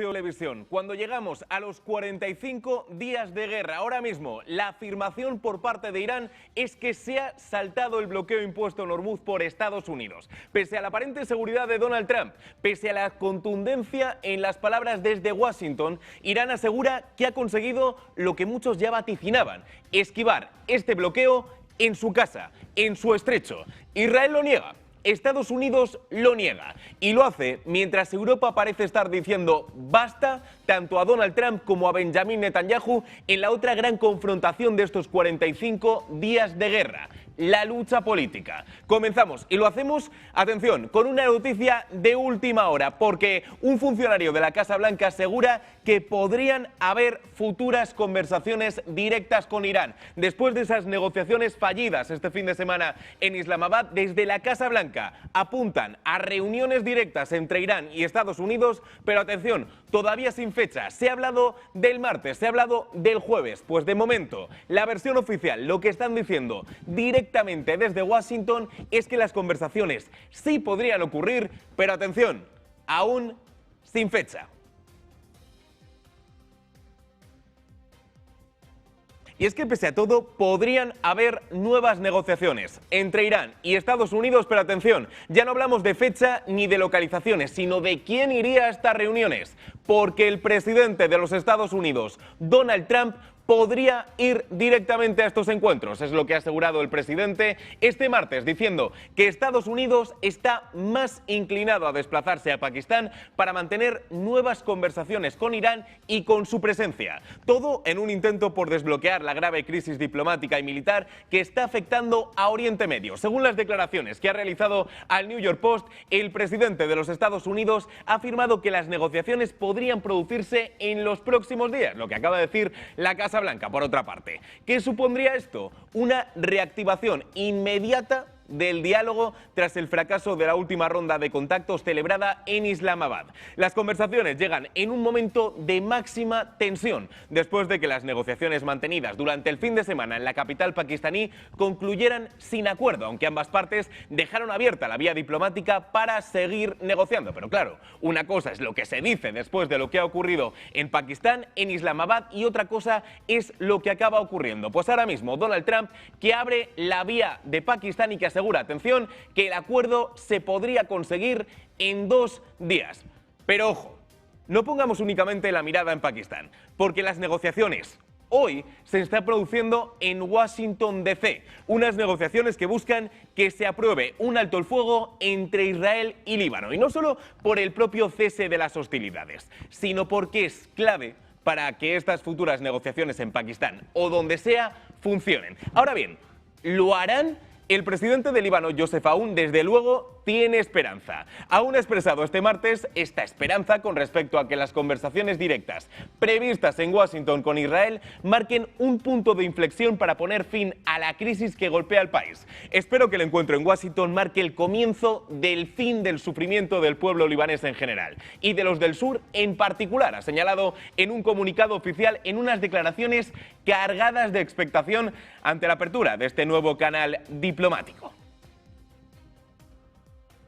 Televisión, cuando llegamos a los 45 días de guerra, ahora mismo la afirmación por parte de Irán es que se ha saltado el bloqueo impuesto en Hormuz por Estados Unidos. Pese a la aparente seguridad de Donald Trump, pese a la contundencia en las palabras desde Washington, Irán asegura que ha conseguido lo que muchos ya vaticinaban: esquivar este bloqueo en su casa, en su estrecho. Israel lo niega. Estados Unidos lo niega y lo hace mientras Europa parece estar diciendo basta tanto a Donald Trump como a Benjamin Netanyahu en la otra gran confrontación de estos 45 días de guerra: la lucha política. Comenzamos y lo hacemos, atención, con una noticia de última hora, porque un funcionario de la Casa Blanca asegura que podrían haber futuras conversaciones directas con Irán. Después de esas negociaciones fallidas este fin de semana en Islamabad, desde la Casa Blanca apuntan a reuniones directas entre Irán y Estados Unidos, pero atención, todavía sin fecha. Se ha hablado del martes, se ha hablado del jueves. Pues de momento, la versión oficial, lo que están diciendo directamente desde Washington, es que las conversaciones sí podrían ocurrir, pero atención, aún sin fecha. Y es que pese a todo podrían haber nuevas negociaciones entre Irán y Estados Unidos, pero atención, ya no hablamos de fecha ni de localizaciones, sino de quién iría a estas reuniones, porque el presidente de los Estados Unidos, Donald Trump, podría ir directamente a estos encuentros. Es lo que ha asegurado el presidente este martes, diciendo que Estados Unidos está más inclinado a desplazarse a Pakistán para mantener nuevas conversaciones con Irán y con su presencia. Todo en un intento por desbloquear la grave crisis diplomática y militar que está afectando a Oriente Medio. Según las declaraciones que ha realizado al New York Post, el presidente de los Estados Unidos ha afirmado que las negociaciones podrían producirse en los próximos días, lo que acaba de decir la Casa Blanca, por otra parte. ¿Qué supondría esto? Una reactivación inmediata del diálogo tras el fracaso de la última ronda de contactos celebrada en Islamabad. Las conversaciones llegan en un momento de máxima tensión, después de que las negociaciones mantenidas durante el fin de semana en la capital pakistaní concluyeran sin acuerdo, aunque ambas partes dejaron abierta la vía diplomática para seguir negociando. Pero claro, una cosa es lo que se dice después de lo que ha ocurrido en Pakistán, en Islamabad, y otra cosa es lo que acaba ocurriendo. Pues ahora mismo Donald Trump, que abre la vía de Pakistán y que asegura, atención, que el acuerdo se podría conseguir en 2 días. Pero ojo, no pongamos únicamente la mirada en Pakistán, porque las negociaciones hoy se están produciendo en Washington DC, unas negociaciones que buscan que se apruebe un alto el fuego entre Israel y Líbano, y no solo por el propio cese de las hostilidades, sino porque es clave para que estas futuras negociaciones en Pakistán o donde sea funcionen. Ahora bien, ¿lo harán? El presidente de Líbano, Joseph Aoun, desde luego tiene esperanza. Aún ha expresado este martes esta esperanza con respecto a que las conversaciones directas previstas en Washington con Israel marquen un punto de inflexión para poner fin a la crisis que golpea al país. Espero que el encuentro en Washington marque el comienzo del fin del sufrimiento del pueblo libanés en general y de los del sur en particular, ha señalado en un comunicado oficial, en unas declaraciones cargadas de expectación ante la apertura de este nuevo canal diplomático.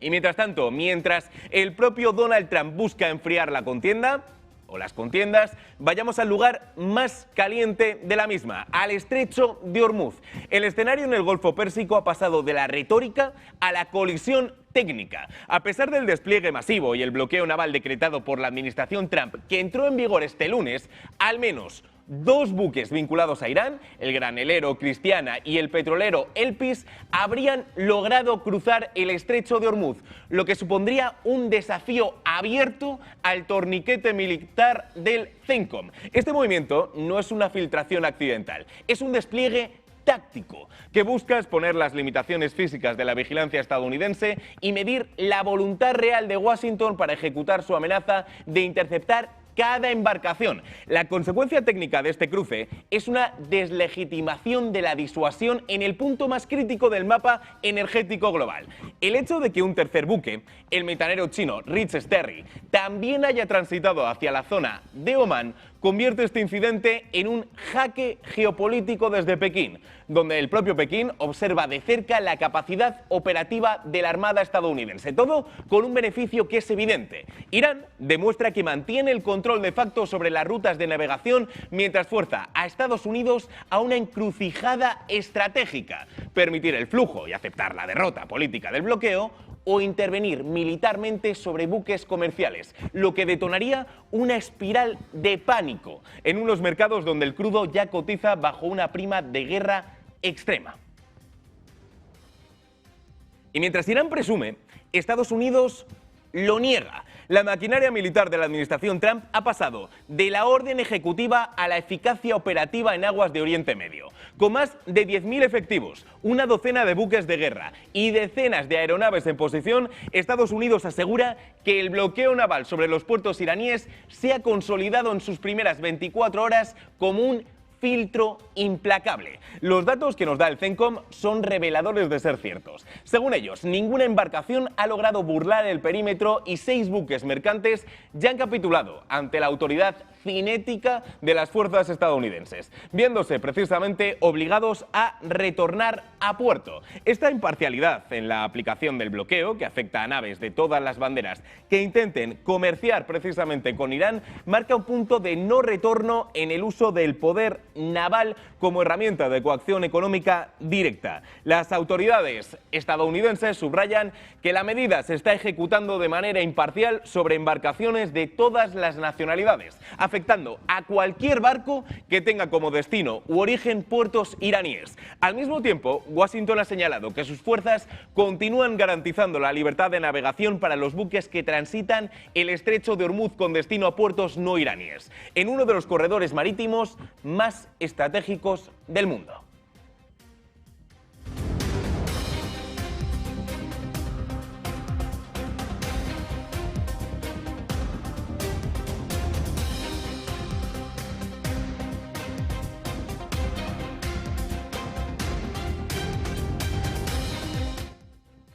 Y mientras tanto, mientras el propio Donald Trump busca enfriar la contienda, o las contiendas, vayamos al lugar más caliente de la misma, al estrecho de Hormuz. El escenario en el Golfo Pérsico ha pasado de la retórica a la colisión técnica. A pesar del despliegue masivo y el bloqueo naval decretado por la administración Trump, que entró en vigor este lunes, al menos 2 buques vinculados a Irán, el granelero Cristiana y el petrolero Elpis, habrían logrado cruzar el estrecho de Hormuz, lo que supondría un desafío abierto al torniquete militar del CENTCOM. Este movimiento no es una filtración accidental, es un despliegue táctico que busca exponer las limitaciones físicas de la vigilancia estadounidense y medir la voluntad real de Washington para ejecutar su amenaza de interceptar cada embarcación. La consecuencia técnica de este cruce es una deslegitimación de la disuasión en el punto más crítico del mapa energético global. El hecho de que un tercer buque, el metanero chino Rich Sterry, también haya transitado hacia la zona de Omán, convierte este incidente en un jaque geopolítico desde Pekín, donde el propio Pekín observa de cerca la capacidad operativa de la Armada estadounidense. Todo con un beneficio que es evidente. Irán demuestra que mantiene el control de facto sobre las rutas de navegación mientras fuerza a Estados Unidos a una encrucijada estratégica: permitir el flujo y aceptar la derrota política del bloqueo, o intervenir militarmente sobre buques comerciales, lo que detonaría una espiral de pánico en unos mercados donde el crudo ya cotiza bajo una prima de guerra extrema. Y mientras Irán presume, Estados Unidos lo niega. La maquinaria militar de la administración Trump ha pasado de la orden ejecutiva a la eficacia operativa en aguas de Oriente Medio. Con más de 10.000 efectivos, una docena de buques de guerra y decenas de aeronaves en posición, Estados Unidos asegura que el bloqueo naval sobre los puertos iraníes se ha consolidado en sus primeras 24 horas como un filtro implacable. Los datos que nos da el CENTCOM son reveladores de ser ciertos. Según ellos, ninguna embarcación ha logrado burlar el perímetro y 6 buques mercantes ya han capitulado ante la autoridad cinética de las fuerzas estadounidenses, viéndose precisamente obligados a retornar a puerto. Esta imparcialidad en la aplicación del bloqueo, que afecta a naves de todas las banderas que intenten comerciar precisamente con Irán, marca un punto de no retorno en el uso del poder naval como herramienta de coacción económica directa. Las autoridades estadounidenses subrayan que la medida se está ejecutando de manera imparcial sobre embarcaciones de todas las nacionalidades, afectando a cualquier barco que tenga como destino u origen puertos iraníes. Al mismo tiempo, Washington ha señalado que sus fuerzas continúan garantizando la libertad de navegación para los buques que transitan el estrecho de Hormuz con destino a puertos no iraníes, en uno de los corredores marítimos más estratégicos del mundo.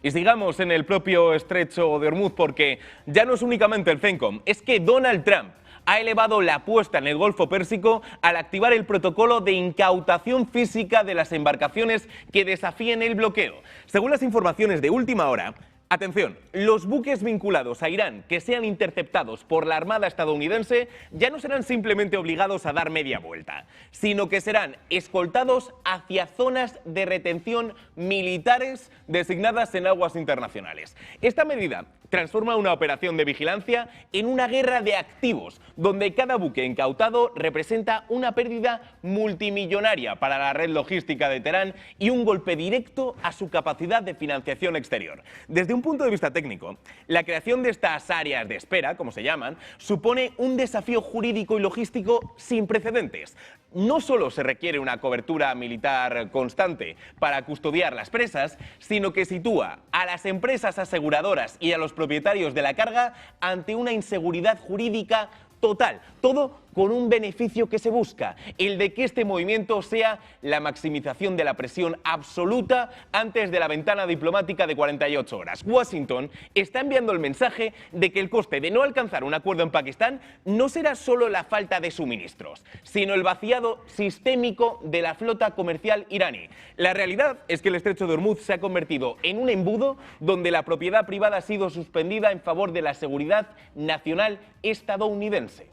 Y sigamos en el propio estrecho de Hormuz, porque ya no es únicamente el CENTCOM, es que Donald Trump ha elevado la apuesta en el Golfo Pérsico al activar el protocolo de incautación física de las embarcaciones que desafíen el bloqueo. Según las informaciones de última hora, atención, los buques vinculados a Irán que sean interceptados por la Armada estadounidense ya no serán simplemente obligados a dar media vuelta, sino que serán escoltados hacia zonas de retención militares designadas en aguas internacionales. Esta medida transforma una operación de vigilancia en una guerra de activos, donde cada buque incautado representa una pérdida multimillonaria para la red logística de Teherán y un golpe directo a su capacidad de financiación exterior. Desde un punto de vista técnico, la creación de estas áreas de espera, como se llaman, supone un desafío jurídico y logístico sin precedentes. No solo se requiere una cobertura militar constante para custodiar las presas, sino que sitúa a las empresas aseguradoras y a los propietarios de la carga ante una inseguridad jurídica total. Todo con un beneficio que se busca, el de que este movimiento sea la maximización de la presión absoluta antes de la ventana diplomática de 48 horas. Washington está enviando el mensaje de que el coste de no alcanzar un acuerdo en Pakistán no será solo la falta de suministros, sino el vaciado sistémico de la flota comercial iraní. La realidad es que el estrecho de Hormuz se ha convertido en un embudo donde la propiedad privada ha sido suspendida en favor de la seguridad nacional estadounidense.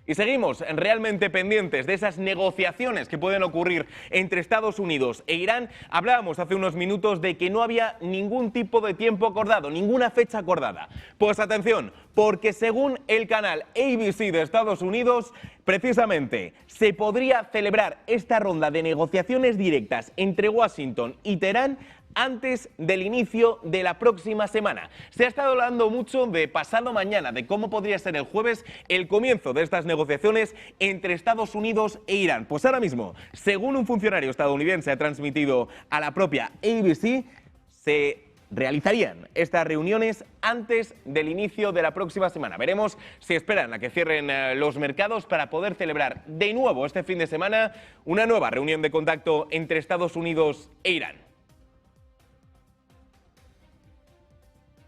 Y seguimos realmente pendientes de esas negociaciones que pueden ocurrir entre Estados Unidos e Irán. Hablábamos hace unos minutos de que no había ningún tipo de tiempo acordado, ninguna fecha acordada. Pues atención, porque según el canal ABC de Estados Unidos, precisamente se podría celebrar esta ronda de negociaciones directas entre Washington y Teherán antes del inicio de la próxima semana. Se ha estado hablando mucho de pasado mañana, de cómo podría ser el jueves el comienzo de estas negociaciones entre Estados Unidos e Irán. Pues ahora mismo, según un funcionario estadounidense ha transmitido a la propia ABC, se realizarían estas reuniones antes del inicio de la próxima semana. Veremos si esperan a que cierren los mercados para poder celebrar de nuevo este fin de semana una nueva reunión de contacto entre Estados Unidos e Irán.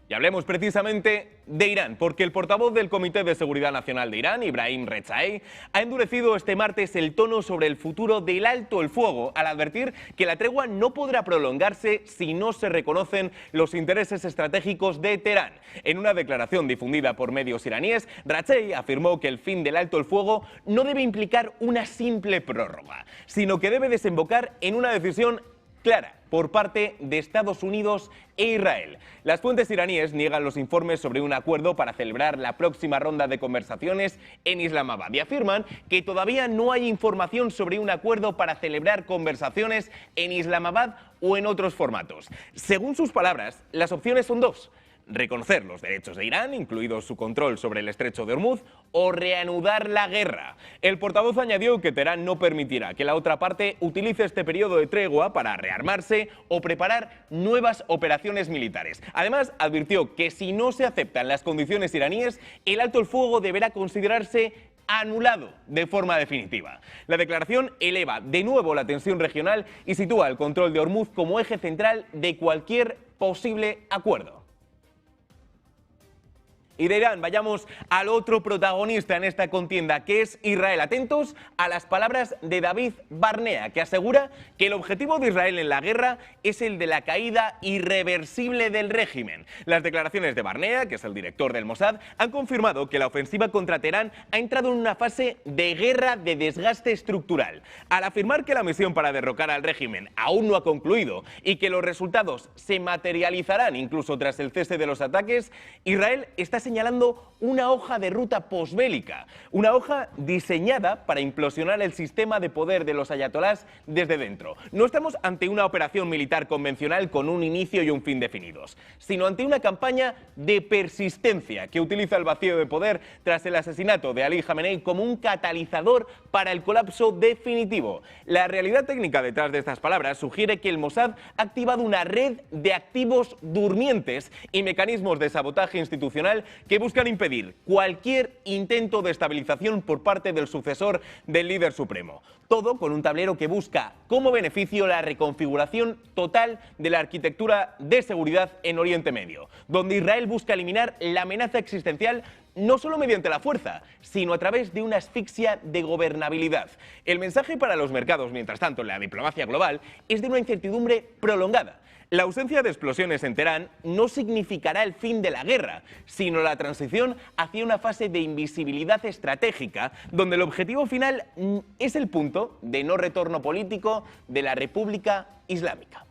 Y hablemos precisamente de Irán, porque el portavoz del Comité de Seguridad Nacional de Irán, Ibrahim Rezaei, ha endurecido este martes el tono sobre el futuro del alto el fuego al advertir que la tregua no podrá prolongarse si no se reconocen los intereses estratégicos de Teherán. En una declaración difundida por medios iraníes, Rezaei afirmó que el fin del alto el fuego no debe implicar una simple prórroga, sino que debe desembocar en una decisión clara por parte de Estados Unidos e Israel. Las fuentes iraníes niegan los informes sobre un acuerdo para celebrar la próxima ronda de conversaciones en Islamabad y afirman que todavía no hay información sobre un acuerdo para celebrar conversaciones en Islamabad o en otros formatos. Según sus palabras, las opciones son dos: reconocer los derechos de Irán, incluido su control sobre el estrecho de Hormuz, o reanudar la guerra. El portavoz añadió que Teherán no permitirá que la otra parte utilice este periodo de tregua para rearmarse o preparar nuevas operaciones militares. Además, advirtió que si no se aceptan las condiciones iraníes, el alto el fuego deberá considerarse anulado de forma definitiva. La declaración eleva de nuevo la tensión regional y sitúa el control de Hormuz como eje central de cualquier posible acuerdo. Y de Irán vayamos al otro protagonista en esta contienda, que es Israel. Atentos a las palabras de David Barnea, que asegura que el objetivo de Israel en la guerra es el de la caída irreversible del régimen. Las declaraciones de Barnea, que es el director del Mossad, han confirmado que la ofensiva contra Teherán ha entrado en una fase de guerra de desgaste estructural. Al afirmar que la misión para derrocar al régimen aún no ha concluido y que los resultados se materializarán incluso tras el cese de los ataques, Israel está señalando una hoja de ruta posbélica, una hoja diseñada para implosionar el sistema de poder de los ayatolás desde dentro. No estamos ante una operación militar convencional con un inicio y un fin definidos, sino ante una campaña de persistencia que utiliza el vacío de poder tras el asesinato de Ali Khamenei como un catalizador para el colapso definitivo. La realidad técnica detrás de estas palabras sugiere que el Mossad ha activado una red de activos durmientes y mecanismos de sabotaje institucional que buscan impedir cualquier intento de estabilización por parte del sucesor del líder supremo. Todo con un tablero que busca como beneficio la reconfiguración total de la arquitectura de seguridad en Oriente Medio, donde Israel busca eliminar la amenaza existencial no solo mediante la fuerza, sino a través de una asfixia de gobernabilidad. El mensaje para los mercados, mientras tanto, en la diplomacia global, es de una incertidumbre prolongada. La ausencia de explosiones en Teherán no significará el fin de la guerra, sino la transición hacia una fase de invisibilidad estratégica, donde el objetivo final es el punto de no retorno político de la República Islámica.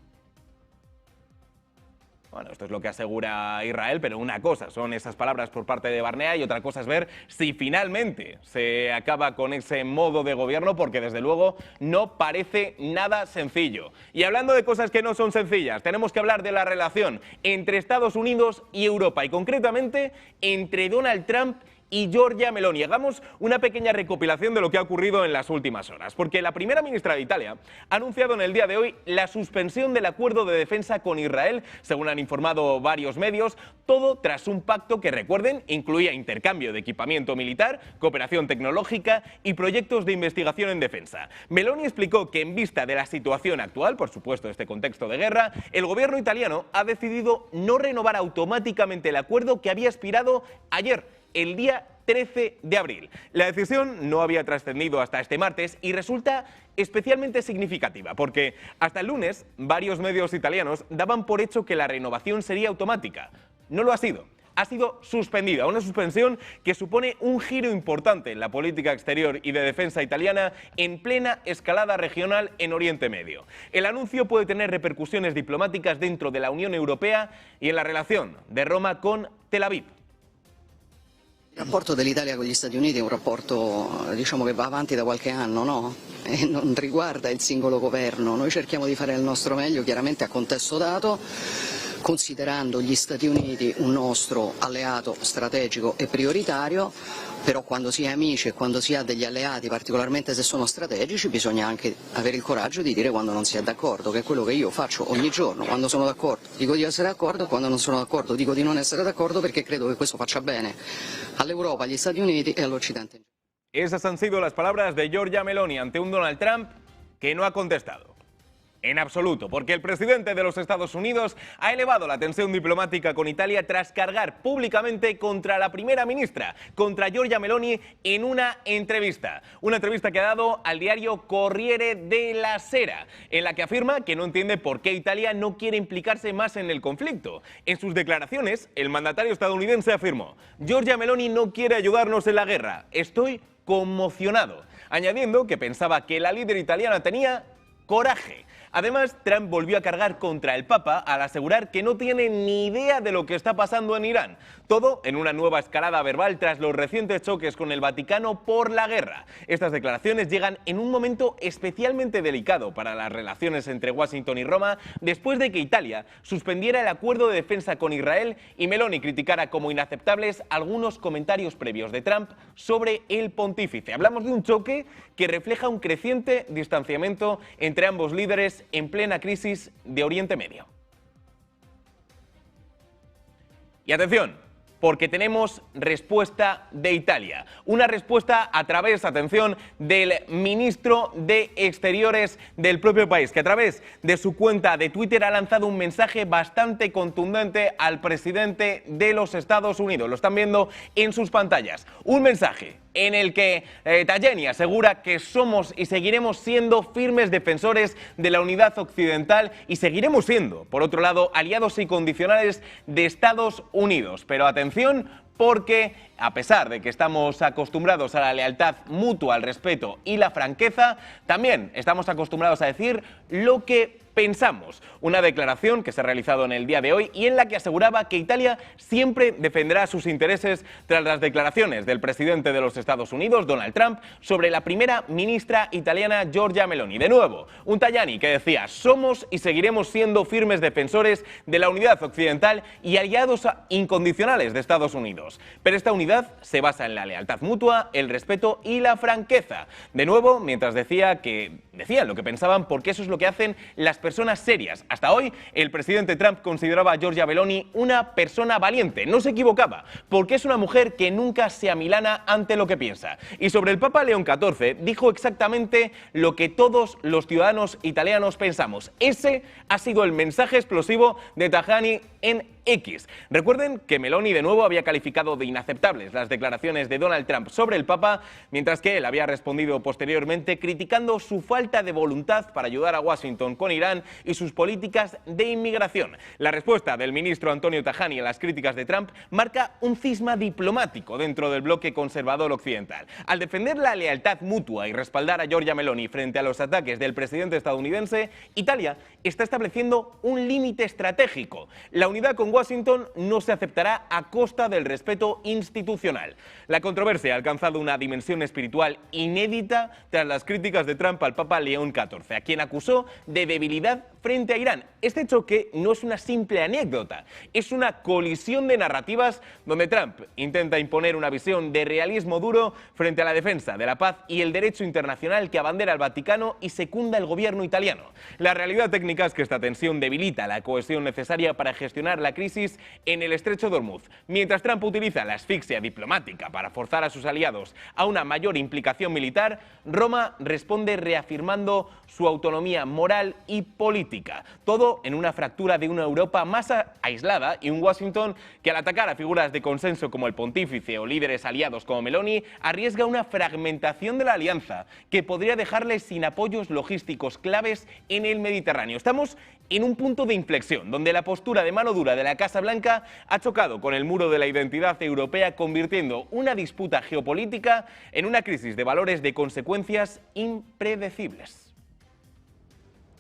Bueno, esto es lo que asegura Israel, pero una cosa son esas palabras por parte de Barnea y otra cosa es ver si finalmente se acaba con ese modo de gobierno, porque desde luego no parece nada sencillo. Y hablando de cosas que no son sencillas, tenemos que hablar de la relación entre Estados Unidos y Europa, y concretamente entre Donald Trump y Giorgia Meloni. Hagamos una pequeña recopilación de lo que ha ocurrido en las últimas horas, porque la primera ministra de Italia ha anunciado en el día de hoy la suspensión del acuerdo de defensa con Israel, según han informado varios medios, todo tras un pacto que, recuerden, incluía intercambio de equipamiento militar, cooperación tecnológica y proyectos de investigación en defensa. Meloni explicó que en vista de la situación actual, por supuesto este contexto de guerra, el gobierno italiano ha decidido no renovar automáticamente el acuerdo que había expirado ayer, el día 13 de abril. La decisión no había trascendido hasta este martes y resulta especialmente significativa porque hasta el lunes varios medios italianos daban por hecho que la renovación sería automática. No lo ha sido. Ha sido suspendida, una suspensión que supone un giro importante en la política exterior y de defensa italiana en plena escalada regional en Oriente Medio. El anuncio puede tener repercusiones diplomáticas dentro de la Unión Europea y en la relación de Roma con Tel Aviv. Il rapporto dell'Italia con gli Stati Uniti è un rapporto, diciamo, che va avanti da qualche anno, no? E non riguarda il singolo governo. Noi cerchiamo di fare il nostro meglio, chiaramente a contesto dato, considerando gli Stati Uniti un nostro alleato strategico e prioritario, però quando si è amici e quando si ha degli alleati, particolarmente se sono strategici, bisogna anche avere il coraggio di dire quando non si è d'accordo, che è quello che io faccio ogni giorno. Quando sono d'accordo dico di essere d'accordo, quando non sono d'accordo dico di non essere d'accordo, perché credo che questo faccia bene all'Europa, agli Stati Uniti e all'Occidente. Esas han sido las palabras de Giorgia Meloni ante un Donald Trump que no ha contestado. En absoluto, porque el presidente de los Estados Unidos ha elevado la tensión diplomática con Italia tras cargar públicamente contra la primera ministra, contra Giorgia Meloni, en una entrevista. Una entrevista que ha dado al diario Corriere della Sera, en la que afirma que no entiende por qué Italia no quiere implicarse más en el conflicto. En sus declaraciones, el mandatario estadounidense afirmó: Giorgia Meloni no quiere ayudarnos en la guerra. Estoy conmocionado, añadiendo que pensaba que la líder italiana tenía coraje. Además, Trump volvió a cargar contra el Papa al asegurar que no tiene ni idea de lo que está pasando en Irán. Todo en una nueva escalada verbal tras los recientes choques con el Vaticano por la guerra. Estas declaraciones llegan en un momento especialmente delicado para las relaciones entre Washington y Roma, después de que Italia suspendiera el acuerdo de defensa con Israel y Meloni criticara como inaceptables algunos comentarios previos de Trump sobre el pontífice. Hablamos de un choque que refleja un creciente distanciamiento entre ambos líderes en plena crisis de Oriente Medio. Y atención, porque tenemos respuesta de Italia. Una respuesta a través, atención, del ministro de Exteriores del propio país, que a través de su cuenta de Twitter ha lanzado un mensaje bastante contundente al presidente de los Estados Unidos. Lo están viendo en sus pantallas. Un mensaje en el que Tajani asegura que somos y seguiremos siendo firmes defensores de la unidad occidental y seguiremos siendo, por otro lado, aliados incondicionales de Estados Unidos. Pero atención, porque a pesar de que estamos acostumbrados a la lealtad mutua, al respeto y la franqueza, también estamos acostumbrados a decir lo que pensamos. Una declaración que se ha realizado en el día de hoy y en la que aseguraba que Italia siempre defenderá sus intereses tras las declaraciones del presidente de los Estados Unidos, Donald Trump, sobre la primera ministra italiana Giorgia Meloni. De nuevo, un Tajani que decía: somos y seguiremos siendo firmes defensores de la unidad occidental y aliados incondicionales de Estados Unidos. Pero esta unidad se basa en la lealtad mutua, el respeto y la franqueza. De nuevo, mientras decían lo que pensaban, porque eso es lo que hacen las personas serias. Hasta hoy, el presidente Trump consideraba a Giorgia Meloni una persona valiente. No se equivocaba, porque es una mujer que nunca se amilana ante lo que piensa. Y sobre el Papa León XIV, dijo exactamente lo que todos los ciudadanos italianos pensamos. Ese ha sido el mensaje explosivo de Tajani en X. Recuerden que Meloni de nuevo había calificado de inaceptables las declaraciones de Donald Trump sobre el Papa, mientras que él había respondido posteriormente criticando su falta de voluntad para ayudar a Washington con Irán y sus políticas de inmigración. La respuesta del ministro Antonio Tajani a las críticas de Trump marca un cisma diplomático dentro del bloque conservador occidental. Al defender la lealtad mutua y respaldar a Giorgia Meloni frente a los ataques del presidente estadounidense, Italia está estableciendo un límite estratégico. La unidad con Washington no se aceptará a costa del respeto institucional. La controversia ha alcanzado una dimensión espiritual inédita tras las críticas de Trump al Papa León XIV, a quien acusó de debilidad frente a Irán. Este choque no es una simple anécdota, es una colisión de narrativas donde Trump intenta imponer una visión de realismo duro frente a la defensa de la paz y el derecho internacional que abandera el Vaticano y secunda el gobierno italiano. La realidad técnica es que esta tensión debilita la cohesión necesaria para gestionar la crisis en el estrecho de Hormuz. Mientras Trump utiliza la asfixia diplomática para forzar a sus aliados a una mayor implicación militar, Roma responde reafirmando su autonomía moral y política. Todo en una fractura de una Europa más aislada y un Washington que, al atacar a figuras de consenso como el pontífice o líderes aliados como Meloni, arriesga una fragmentación de la alianza que podría dejarles sin apoyos logísticos claves en el Mediterráneo. Estamos en un punto de inflexión, donde la postura de mano dura de la Casa Blanca ha chocado con el muro de la identidad europea, convirtiendo una disputa geopolítica en una crisis de valores de consecuencias impredecibles.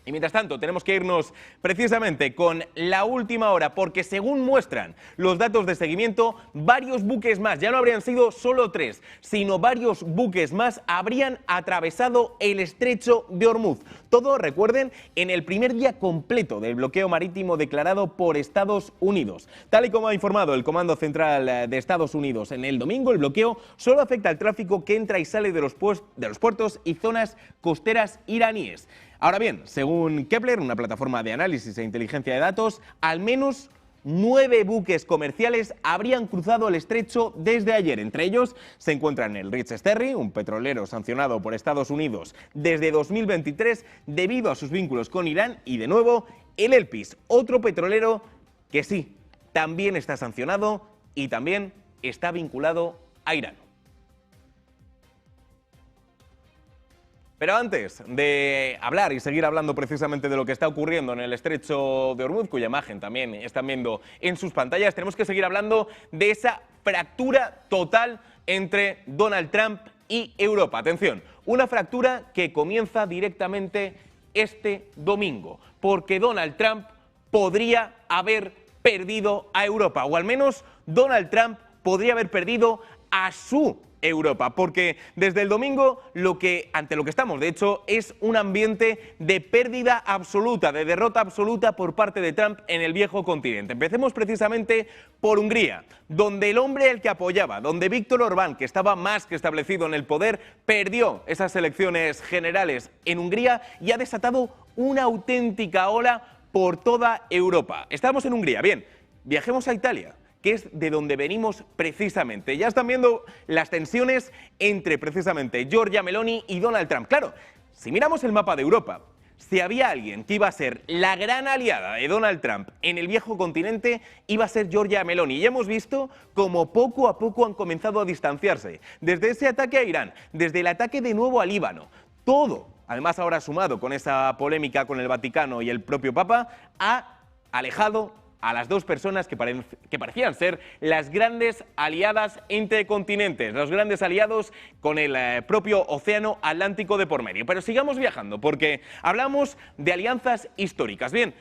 Y mientras tanto, tenemos que irnos precisamente con la última hora, porque según muestran los datos de seguimiento, varios buques más, ya no habrían sido solo 3, sino varios buques más habrían atravesado el estrecho de Hormuz. Todo, recuerden, en el primer día completo del bloqueo marítimo declarado por Estados Unidos. Tal y como ha informado el Comando Central de Estados Unidos en el domingo, el bloqueo solo afecta al tráfico que entra y sale de los puertos y zonas costeras iraníes. Ahora bien, según Kepler, una plataforma de análisis e inteligencia de datos, al menos 9 buques comerciales habrían cruzado el estrecho desde ayer. Entre ellos se encuentran el Rich Sterry, un petrolero sancionado por Estados Unidos desde 2023 debido a sus vínculos con Irán, y de nuevo el Elpis, otro petrolero que sí, también está sancionado y también está vinculado a Irán. Pero antes de hablar y seguir hablando precisamente de lo que está ocurriendo en el estrecho de Hormuz, cuya imagen también están viendo en sus pantallas, tenemos que seguir hablando de esa fractura total entre Donald Trump y Europa. Atención, una fractura que comienza directamente este domingo, porque Donald Trump podría haber perdido a Europa, o al menos Donald Trump podría haber perdido a su Europa, porque desde el domingo ante lo que estamos, de hecho, es un ambiente de pérdida absoluta, de derrota absoluta por parte de Trump en el viejo continente. Empecemos precisamente por Hungría, donde el hombre al que apoyaba, donde Víctor Orbán, que estaba más que establecido en el poder, perdió esas elecciones generales en Hungría y ha desatado una auténtica ola por toda Europa. Estamos en Hungría, bien, viajemos a Italia, que es de donde venimos precisamente. Ya están viendo las tensiones entre precisamente Giorgia Meloni y Donald Trump. Claro, si miramos el mapa de Europa, si había alguien que iba a ser la gran aliada de Donald Trump en el viejo continente, iba a ser Giorgia Meloni. Y hemos visto cómo poco a poco han comenzado a distanciarse. Desde ese ataque a Irán, desde el ataque de nuevo a Líbano, todo, además ahora sumado con esa polémica con el Vaticano y el propio Papa, ha alejado a las dos personas que parecían ser las grandes aliadas entre continentes, los grandes aliados con el propio océano Atlántico de por medio. Pero sigamos viajando, porque hablamos de alianzas históricas. Bien,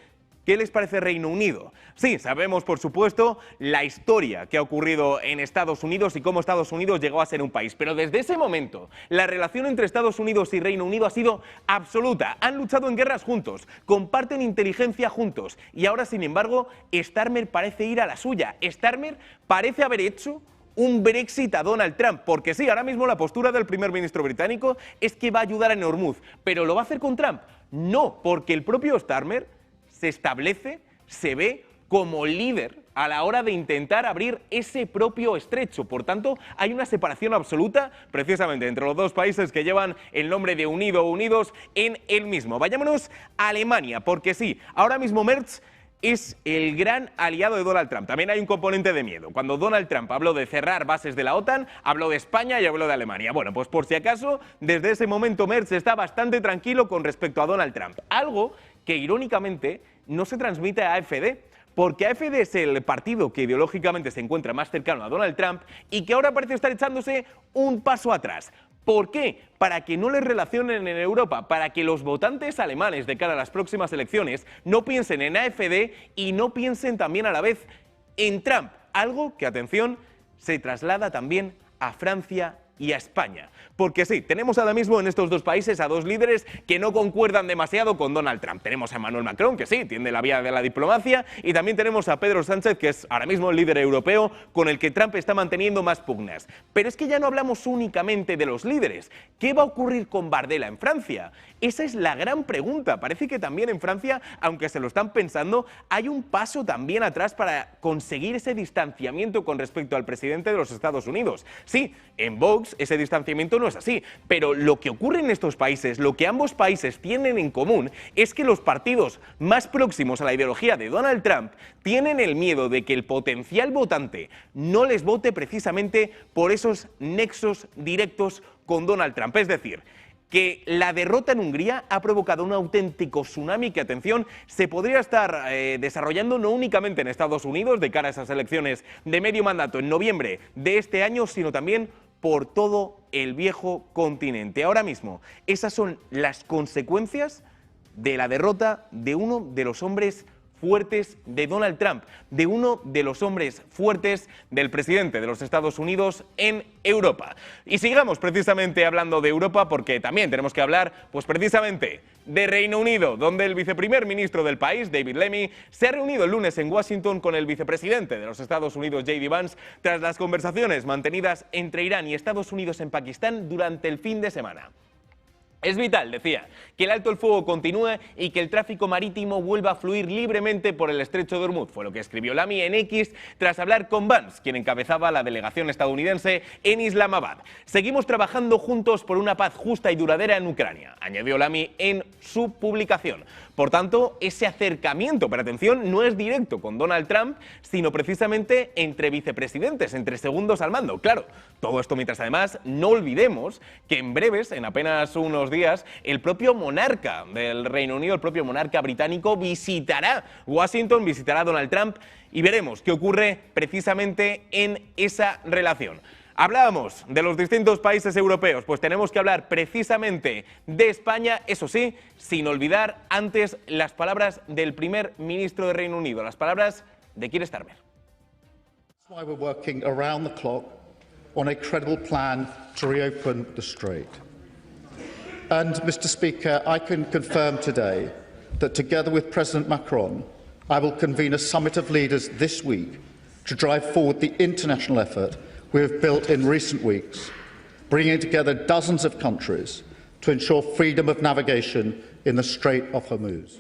¿qué les parece Reino Unido? Sí, sabemos, por supuesto, la historia que ha ocurrido en Estados Unidos y cómo Estados Unidos llegó a ser un país. Pero desde ese momento, la relación entre Estados Unidos y Reino Unido ha sido absoluta. Han luchado en guerras juntos, comparten inteligencia juntos. Y ahora, sin embargo, Starmer parece ir a la suya. Starmer parece haber hecho un Brexit a Donald Trump, porque sí, ahora mismo la postura del primer ministro británico es que va a ayudar en Hormuz. ¿Pero lo va a hacer con Trump? No, porque el propio Starmer se establece, se ve como líder a la hora de intentar abrir ese propio estrecho. Por tanto, hay una separación absoluta precisamente entre los dos países que llevan el nombre de Unido o Unidos en el mismo. Vayámonos a Alemania, porque sí, ahora mismo Merz es el gran aliado de Donald Trump. También hay un componente de miedo. Cuando Donald Trump habló de cerrar bases de la OTAN, habló de España y habló de Alemania. Bueno, pues por si acaso, desde ese momento Merz está bastante tranquilo con respecto a Donald Trump. Algo que irónicamente no se transmite a AfD, porque AfD es el partido que ideológicamente se encuentra más cercano a Donald Trump y que ahora parece estar echándose un paso atrás. ¿Por qué? Para que no les relacionen en Europa, para que los votantes alemanes de cara a las próximas elecciones no piensen en AfD y no piensen también a la vez en Trump. Algo que, atención, se traslada también a Francia y a España. Porque sí, tenemos ahora mismo en estos dos países a dos líderes que no concuerdan demasiado con Donald Trump. Tenemos a Emmanuel Macron, que sí, tiende la vía de la diplomacia, y también tenemos a Pedro Sánchez, que es ahora mismo el líder europeo con el que Trump está manteniendo más pugnas. Pero es que ya no hablamos únicamente de los líderes. ¿Qué va a ocurrir con Bardella en Francia? Esa es la gran pregunta. Parece que también en Francia, aunque se lo están pensando, hay un paso también atrás para conseguir ese distanciamiento con respecto al presidente de los Estados Unidos. Sí, en Vox ese distanciamiento no es así, pero lo que ocurre en estos países, lo que ambos países tienen en común, es que los partidos más próximos a la ideología de Donald Trump tienen el miedo de que el potencial votante no les vote precisamente por esos nexos directos con Donald Trump. Es decir, que la derrota en Hungría ha provocado un auténtico tsunami que, atención, se podría estar desarrollando no únicamente en Estados Unidos de cara a esas elecciones de medio mandato en noviembre de este año, sino también por todo el viejo continente. Ahora mismo, esas son las consecuencias de la derrota de uno de los hombres fuertes de Donald Trump, de uno de los hombres fuertes del presidente de los Estados Unidos en Europa. Y sigamos precisamente hablando de Europa, porque también tenemos que hablar, pues precisamente, de Reino Unido, donde el viceprimer ministro del país, David Lammy, se ha reunido el lunes en Washington con el vicepresidente de los Estados Unidos, J.D. Vance, tras las conversaciones mantenidas entre Irán y Estados Unidos en Pakistán durante el fin de semana. Es vital, decía, que el alto el fuego continúe y que el tráfico marítimo vuelva a fluir libremente por el estrecho de Hormuz. Fue lo que escribió Lamy en X tras hablar con Vance, quien encabezaba la delegación estadounidense en Islamabad. Seguimos trabajando juntos por una paz justa y duradera en Ucrania, añadió Lamy en su publicación. Por tanto, ese acercamiento, pero atención, no es directo con Donald Trump, sino precisamente entre vicepresidentes, entre segundos al mando. Claro, todo esto mientras además no olvidemos que en breves, en apenas unos días, el propio monarca del Reino Unido, el propio monarca británico, visitará Washington, visitará a Donald Trump y veremos qué ocurre precisamente en esa relación. Hablábamos de los distintos países europeos, pues tenemos que hablar precisamente de España, eso sí, sin olvidar antes las palabras del primer ministro de Reino Unido, las palabras de Keir Starmer. That's why we're working around the clock on a credible plan to reopen the Strait. And, Mr. Speaker, I can confirm today that together with President Macron, I will convene a summit of leaders this week to drive forward the international effort we have built in recent weeks, bringing together dozens of countries to ensure freedom of navigation in the Strait of Hormuz.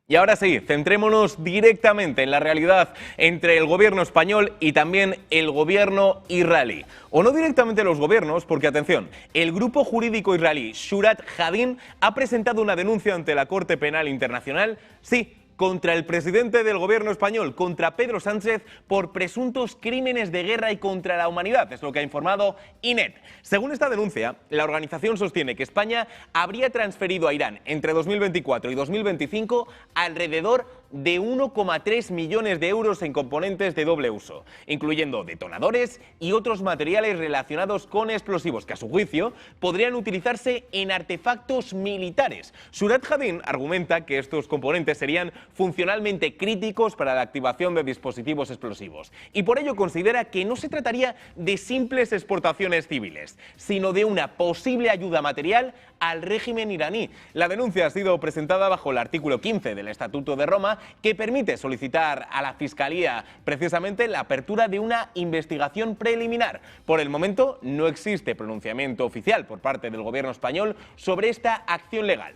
Y ahora sí, centrémonos directamente en la realidad entre el gobierno español y también el gobierno israelí. O no directamente los gobiernos, porque atención, el grupo jurídico israelí Shurat Hadin ha presentado una denuncia ante la Corte Penal Internacional, sí, contra el presidente del gobierno español, contra Pedro Sánchez, por presuntos crímenes de guerra y contra la humanidad, es lo que ha informado INET. Según esta denuncia, la organización sostiene que España habría transferido a Irán entre 2024 y 2025 alrededor de 1,3 millones de euros en componentes de doble uso, incluyendo detonadores y otros materiales relacionados con explosivos que, a su juicio, podrían utilizarse en artefactos militares. Shurat Hadin argumenta que estos componentes serían funcionalmente críticos para la activación de dispositivos explosivos y por ello considera que no se trataría de simples exportaciones civiles, sino de una posible ayuda material al régimen iraní. La denuncia ha sido presentada bajo el artículo 15 del Estatuto de Roma, que permite solicitar a la Fiscalía precisamente la apertura de una investigación preliminar. Por el momento no existe pronunciamiento oficial por parte del gobierno español sobre esta acción legal.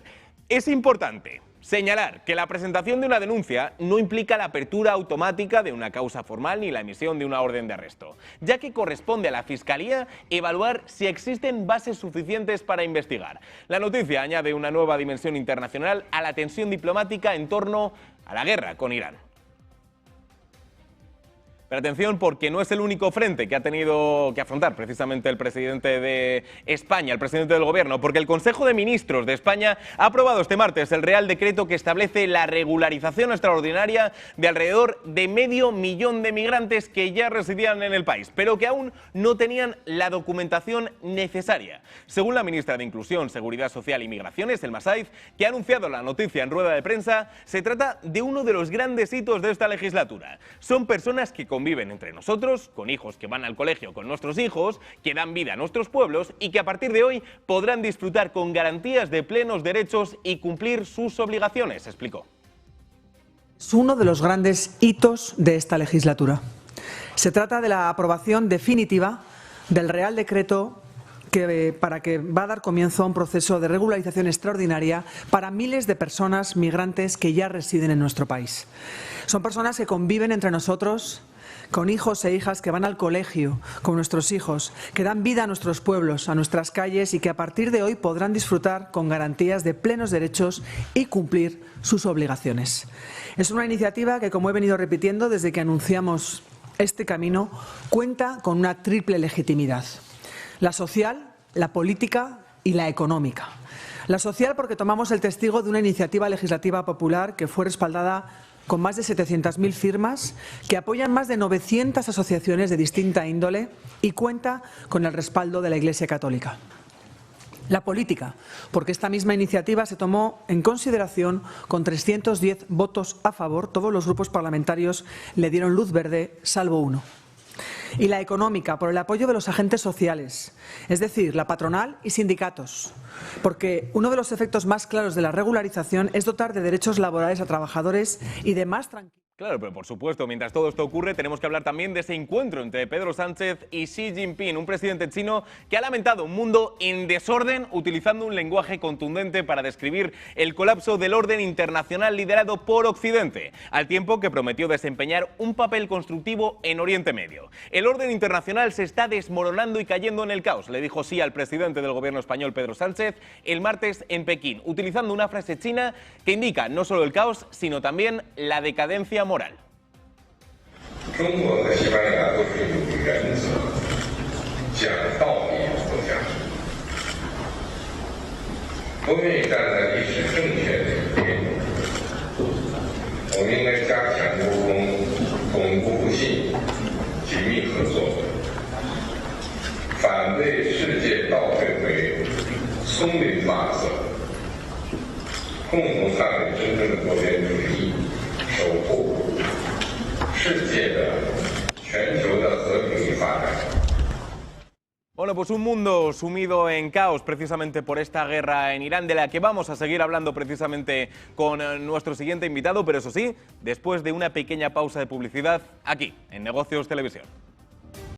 Es importante señalar que la presentación de una denuncia no implica la apertura automática de una causa formal ni la emisión de una orden de arresto, ya que corresponde a la Fiscalía evaluar si existen bases suficientes para investigar. La noticia añade una nueva dimensión internacional a la tensión diplomática en torno a la guerra con Irán. Pero atención, porque no es el único frente que ha tenido que afrontar precisamente el presidente de España, el presidente del gobierno, porque el Consejo de Ministros de España ha aprobado este martes el Real Decreto que establece la regularización extraordinaria de alrededor de 500.000 de migrantes que ya residían en el país, pero que aún no tenían la documentación necesaria. Según la ministra de Inclusión, Seguridad Social y Migraciones, Elma Saiz, que ha anunciado la noticia en rueda de prensa, se trata de uno de los grandes hitos de esta legislatura. Son personas que conviven entre nosotros, con hijos que van al colegio con nuestros hijos, que dan vida a nuestros pueblos y que a partir de hoy podrán disfrutar con garantías de plenos derechos y cumplir sus obligaciones, explicó. Es uno de los grandes hitos de esta legislatura. Se trata de la aprobación definitiva del Real Decreto para que va a dar comienzo a un proceso de regularización extraordinaria para miles de personas migrantes que ya residen en nuestro país. Son personas que conviven entre nosotros, con hijos e hijas que van al colegio con nuestros hijos, que dan vida a nuestros pueblos, a nuestras calles y que a partir de hoy podrán disfrutar con garantías de plenos derechos y cumplir sus obligaciones. Es una iniciativa que, como he venido repitiendo desde que anunciamos este camino, cuenta con una triple legitimidad: la social, la política y la económica. La social porque tomamos el testigo de una iniciativa legislativa popular que fue respaldada con más de 700.000 firmas, que apoyan más de 900 asociaciones de distinta índole y cuenta con el respaldo de la Iglesia Católica. La política, porque esta misma iniciativa se tomó en consideración con 310 votos a favor, todos los grupos parlamentarios le dieron luz verde, salvo uno. Y la económica, por el apoyo de los agentes sociales, es decir, la patronal y sindicatos, porque uno de los efectos más claros de la regularización es dotar de derechos laborales a trabajadores y de más tranquilidad. Claro, pero por supuesto, mientras todo esto ocurre, tenemos que hablar también de ese encuentro entre Pedro Sánchez y Xi Jinping, un presidente chino que ha lamentado un mundo en desorden utilizando un lenguaje contundente para describir el colapso del orden internacional liderado por Occidente, al tiempo que prometió desempeñar un papel constructivo en Oriente Medio. El orden internacional se está desmoronando y cayendo en el caos, le dijo sí al presidente del gobierno español, Pedro Sánchez, el martes en Pekín, utilizando una frase china que indica no solo el caos, sino también la decadencia moral. 中国和西班牙都是有原则、讲道理的国家，都愿意站在历史正确的一边。我们应该加强沟通，巩固互信，紧密合作，反对世界倒退回松林法则，共同捍卫真正的多边主义，守护 Bueno, pues un mundo sumido en caos precisamente por esta guerra en Irán, de la que vamos a seguir hablando precisamente con nuestro siguiente invitado, pero eso sí, después de una pequeña pausa de publicidad aquí, en Negocios Televisión.